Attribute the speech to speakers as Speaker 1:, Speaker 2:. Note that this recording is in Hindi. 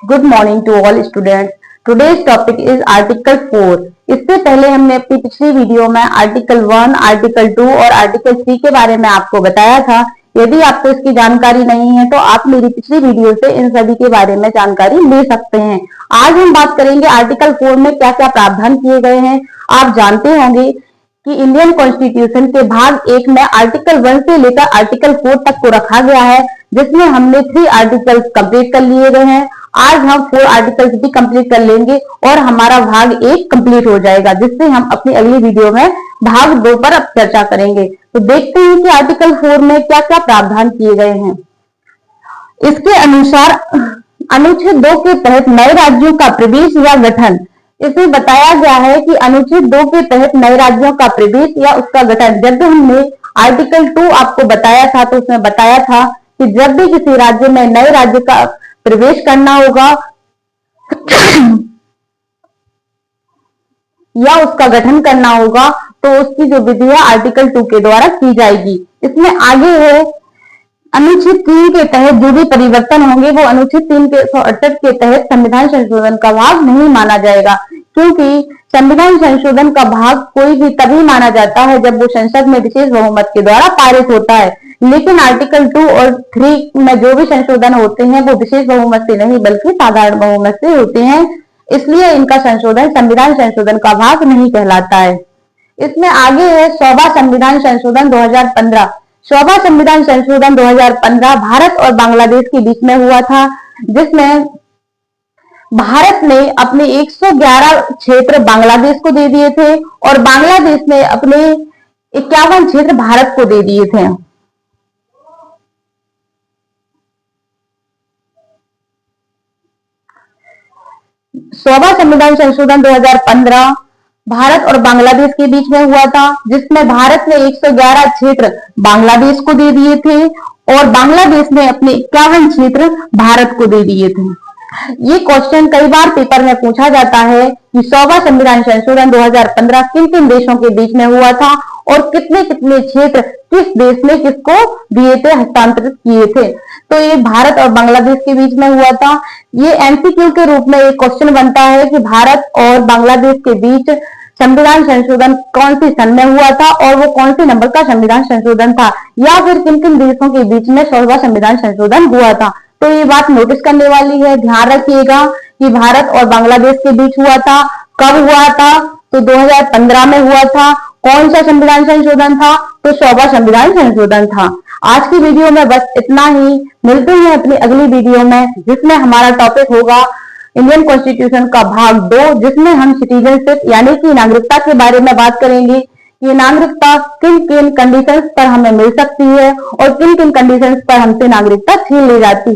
Speaker 1: Good morning to all students. Today's topic is article 4। इससे पहले हमने अपनी पिछली वीडियो में आर्टिकल 1, आर्टिकल 2 और आर्टिकल 3 के बारे में आपको बताया था। यदि आपको इसकी जानकारी नहीं है तो आप मेरी पिछली वीडियो से इन सभी के बारे में जानकारी ले सकते हैं। आज हम बात करेंगे आर्टिकल 4 में क्या क्या प्रावधान किए गए हैं। आप जानते होंगे कि इंडियन कॉन्स्टिट्यूशन के भाग 1 में आर्टिकल 1 से लेकर आर्टिकल 4 तक को रखा गया है, जिसमें हमने 3 आर्टिकल्स कंप्लीट कर लिए गए हैं। आज हम 4 आर्टिकल्स भी कंप्लीट कर लेंगे और हमारा भाग 1 कंप्लीट हो जाएगा, जिससे हम अपनी अगली वीडियो में भाग 2 पर अब चर्चा करेंगे। तो देखते हैं कि आर्टिकल 4 में क्या क्या प्रावधान किए गए हैं। इसके अनुसार अनुच्छेद 2 के तहत नए राज्यों का प्रवेश या गठन, इसमें बताया गया है कि अनुच्छेद 2 के तहत नए राज्यों का प्रवेश या उसका गठन, जब हमने आर्टिकल 2 आपको बताया था तो उसमें बताया था कि जब भी किसी राज्य में नए राज्य का प्रवेश करना होगा या उसका गठन करना होगा तो उसकी जो विधि है आर्टिकल 2 के द्वारा की जाएगी। इसमें आगे है अनुच्छेद 3 के तहत जो भी परिवर्तन होंगे वो अनुच्छेद 3 के 168 के तहत संविधान संशोधन का भाग नहीं माना जाएगा, क्योंकि संविधान संशोधन का भाग कोई भी तभी माना जाता है जब वो संसद में विशेष बहुमत के द्वारा पारित होता है। लेकिन आर्टिकल 2 और 3 में जो भी संशोधन होते हैं वो विशेष बहुमत से नहीं बल्कि साधारण बहुमत से होते हैं, इसलिए इनका संशोधन संविधान संशोधन का भाग नहीं कहलाता है। इसमें आगे है 100वां संविधान संशोधन 2015। 100वां संविधान संशोधन 2015 भारत और बांग्लादेश के बीच में हुआ था, जिसमें भारत ने अपने 111 क्षेत्र बांग्लादेश को दे दिए थे और बांग्लादेश ने अपने 51 क्षेत्र भारत को दे दिए थे। सौवां संविधान संशोधन 2015 भारत और बांग्लादेश के बीच में हुआ था, जिसमें भारत ने 111 क्षेत्र बांग्लादेश को दे दिए थे और बांग्लादेश ने अपने 51 क्षेत्र भारत को दे दिए थे। ये क्वेश्चन कई बार पेपर में पूछा जाता है कि 100वां संविधान संशोधन 2015 किन किन देशों के बीच में हुआ था और कितने कितने क्षेत्र किस देश ने किसको दिए थे, हस्तांतरित किए थे। तो ये भारत और बांग्लादेश के बीच में हुआ था। ये एमसीक्यू के रूप में एक क्वेश्चन बनता है कि भारत और बांग्लादेश के बीच संविधान संशोधन कौन सी सन में हुआ था और वो कौन से नंबर का संविधान संशोधन था, या फिर किन किन देशों के बीच में 100वां संविधान संशोधन हुआ था। तो ये बात नोटिस करने वाली है, ध्यान रखिएगा कि भारत और बांग्लादेश के बीच हुआ था, कब हुआ था, तो 2015 में हुआ था। कौन सा संविधान संशोधन था, तो 100वां संविधान संशोधन था। आज की वीडियो में बस इतना ही, मिलते हैं अपनी अगली वीडियो में, जिसमें हमारा टॉपिक होगा इंडियन कॉन्स्टिट्यूशन का भाग 2, जिसमें हम सिटीजनशिप यानी कि नागरिकता के बारे में बात करेंगे। ये नागरिकता किन किन कंडीशंस पर हमें मिल सकती है और किन किन कंडीशंस पर हमसे नागरिकता छीन ली जाती है।